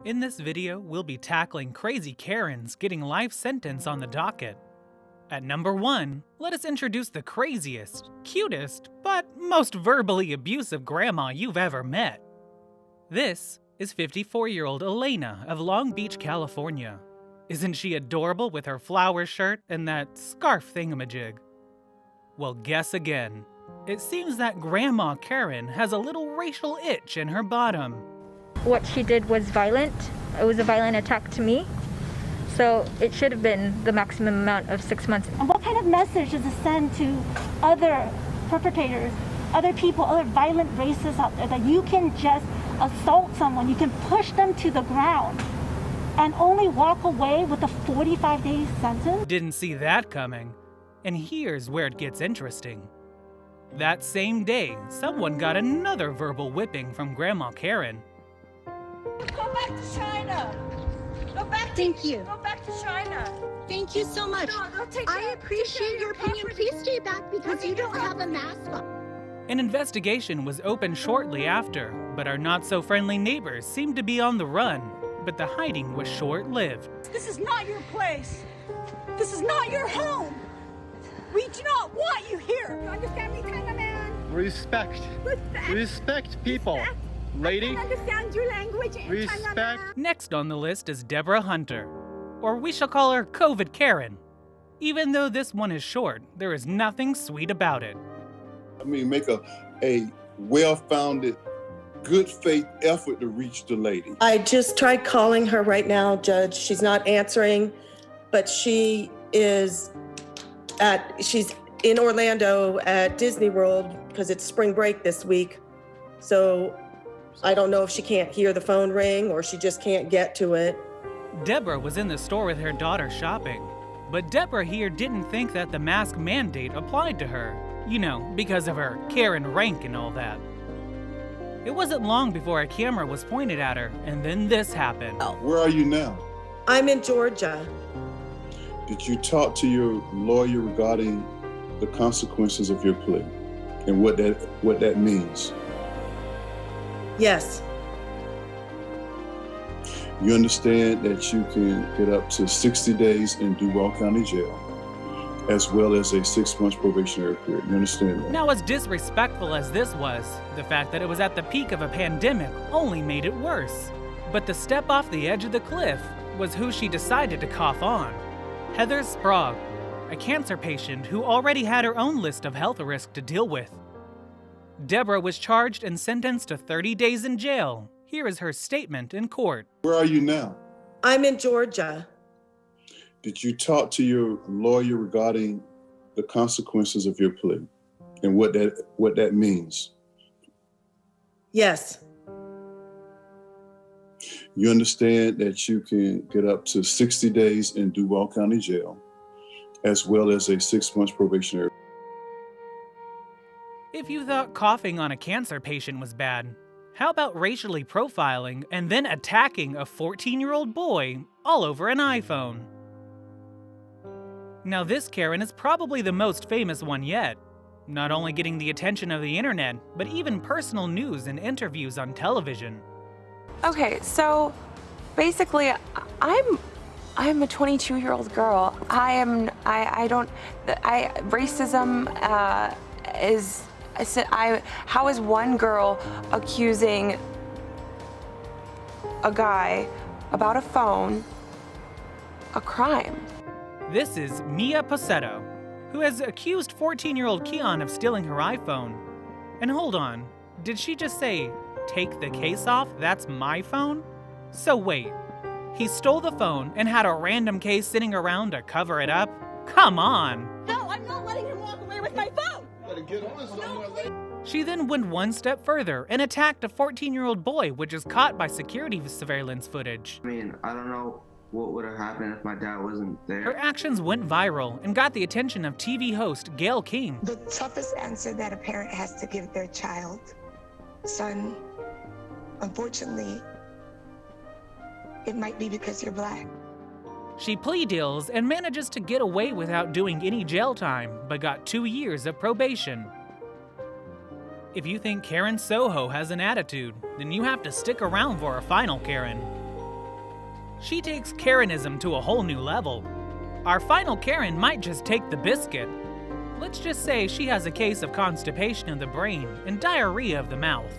In this video, we'll be tackling crazy Karens getting life sentence on the docket. At number 1, let us introduce the craziest, cutest, but most verbally abusive grandma you've ever met. This is 54-year-old Elena of Long Beach, California. Isn't she adorable with her flower shirt and that scarf thingamajig? Well, guess again. It seems that Grandma Karen has a little racial itch in her bottom. What she did was violent. It was a violent attack to me. So it should have been the maximum amount of 6 months. And what kind of message does it send to other perpetrators, other people, other violent racists out there, that you can just assault someone, you can push them to the ground and only walk away with a 45-day sentence? Didn't see that coming. And here's where it gets interesting. That same day, someone got another verbal whipping from Grandma Karen. Go back to China. Go back. Thank you. Go back to China. Thank you so much. No, take I care appreciate of your opinion. property. Please stay back because you don't have a mask on. An investigation was opened shortly after, but our not-so-friendly neighbors seemed to be on the run. But the hiding was short-lived. This is not your place. This is not your home. We do not want you here. You understand me, China man? Respect. Respect people. Lady. I understand your language in China Respect. man. Next on the list is Deborah Hunter, or we shall call her COVID Karen. Even though this one is short, there is nothing sweet about it. I mean, make a well-founded, good faith effort to reach the lady. I just tried calling her right now, Judge. She's not answering, but she's in Orlando at Disney World because it's spring break this week. So I don't know if she can't hear the phone ring or she just can't get to it. Deborah was in the store with her daughter shopping, but Deborah here didn't think that the mask mandate applied to her. You know, because of her Karen rank and all that. It wasn't long before a camera was pointed at her, and then this happened. Where are you now? I'm in Georgia. Did you talk to your lawyer regarding the consequences of your plea and what that means? Yes. You understand that you can get up to 60 days in Duval County Jail, as well as a 6-month probationary period. You understand that? Now, as disrespectful as this was, the fact that it was at the peak of a pandemic only made it worse. But the step off the edge of the cliff was who she decided to cough on. Heather Sprague, a cancer patient who already had her own list of health risks to deal with. Deborah was charged and sentenced to 30 days in jail. Here is her statement in court. Where are you now? I'm in Georgia. Did you talk to your lawyer regarding the consequences of your plea and what that means? Yes. You understand that you can get up to 60 days in Duval County Jail, as well as a 6-month probationary. If you thought coughing on a cancer patient was bad, how about racially profiling and then attacking a 14-year-old boy all over an iPhone? Now this Karen is probably the most famous one yet, not only getting the attention of the internet, but even personal news and interviews on television. Okay, so basically, I'm a 22-year-old girl. Racism is, how is one girl accusing a guy about a phone a crime? This is Mia Posetto, who has accused 14-year-old Keon of stealing her iPhone. And hold on, did she just say, "Take the case off, that's my phone"? So wait, he stole the phone and had a random case sitting around to cover it up? Come on! No, I'm not letting him walk away with my phone. Better get on somewhere. She then went one step further and attacked a 14-year-old boy, which is caught by security surveillance footage. I mean, I don't know what would have happened if my dad wasn't there. Her actions went viral and got the attention of TV host Gayle King. The toughest answer that a parent has to give their child, son, unfortunately, it might be because you're Black. She plea deals and manages to get away without doing any jail time, but got 2 years of probation. If you think Karen Soho has an attitude, then you have to stick around for a final Karen. She takes Karenism to a whole new level. Our final Karen might just take the biscuit. Let's just say she has a case of constipation of the brain and diarrhea of the mouth.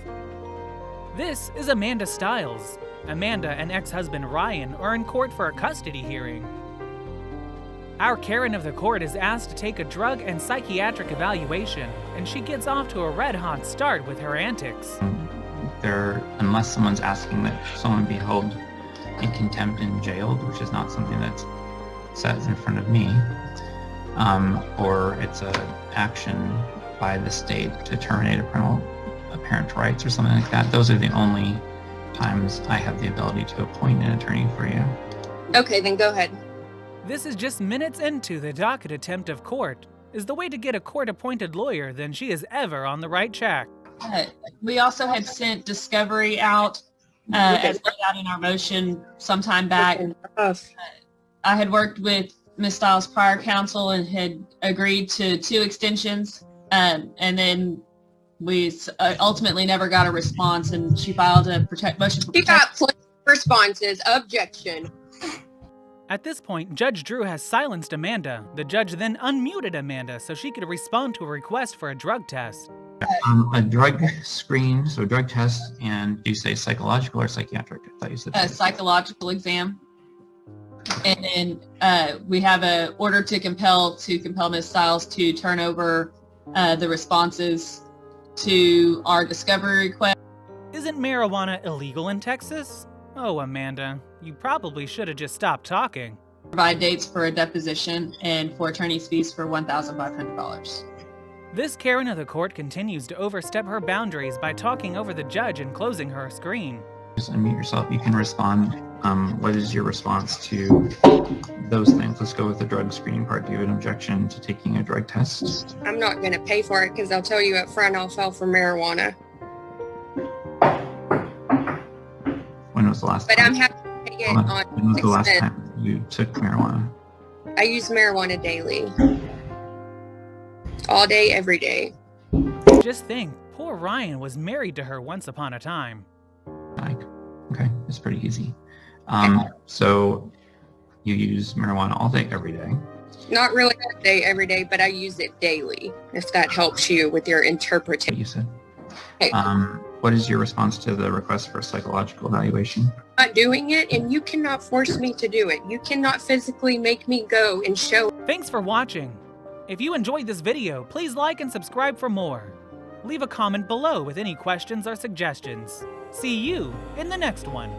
This is Amanda Stiles. Amanda and ex-husband Ryan are in court for a custody hearing. Our Karen of the court is asked to take a drug and psychiatric evaluation, and she gets off to a red-hot start with her antics. Unless someone's asking that someone be held in contempt and jailed, which is not something that's says in front of me, or it's an action by the state to terminate a parent's rights or something like that. Those are the only times I have the ability to appoint an attorney for you. Okay, then go ahead. This is just minutes into the docket attempt of court. Is the way to get a court-appointed lawyer, then she is ever on the right track. We also had sent discovery out as laid out in our motion sometime back. I had worked with Ms. Stiles' prior counsel and had agreed to 2 extensions, and then we ultimately never got a response, and she filed a motion for protection. She got plenty of responses. Objection. At this point, Judge Drew has silenced Amanda. The judge then unmuted Amanda so she could respond to a request for a drug test. A drug screen, so drug test, and do you say psychological or psychiatric? I thought you said a psychological exam. And then we have an order to compel Ms. Stiles to turn over the responses to our discovery request. Isn't marijuana illegal in Texas? Oh, Amanda, you probably should have just stopped talking. Provide dates for a deposition and for attorney's fees for $1,500. This Karen of the court continues to overstep her boundaries by talking over the judge and closing her screen. Just unmute yourself. You can respond. What is your response to those things? Let's go with the drug screening part. Do you have an objection to taking a drug test? I'm not going to pay for it because I'll tell you up front I'll file for marijuana. When was the last time? But I'm happy to pay it on When was the last time you took marijuana? I use marijuana daily. All day, every day. Just think, poor Ryan was married to her once upon a time. Okay, it's pretty easy. So you use marijuana all day, every day? Not really all day, every day, but I use it daily, if that helps you with your interpretation. You said. Okay. What is your response to the request for a psychological evaluation? I'm not doing it, and you cannot force me to do it. You cannot physically make me go and show. Thanks for watching. If you enjoyed this video, please like and subscribe for more. Leave a comment below with any questions or suggestions. See you in the next one.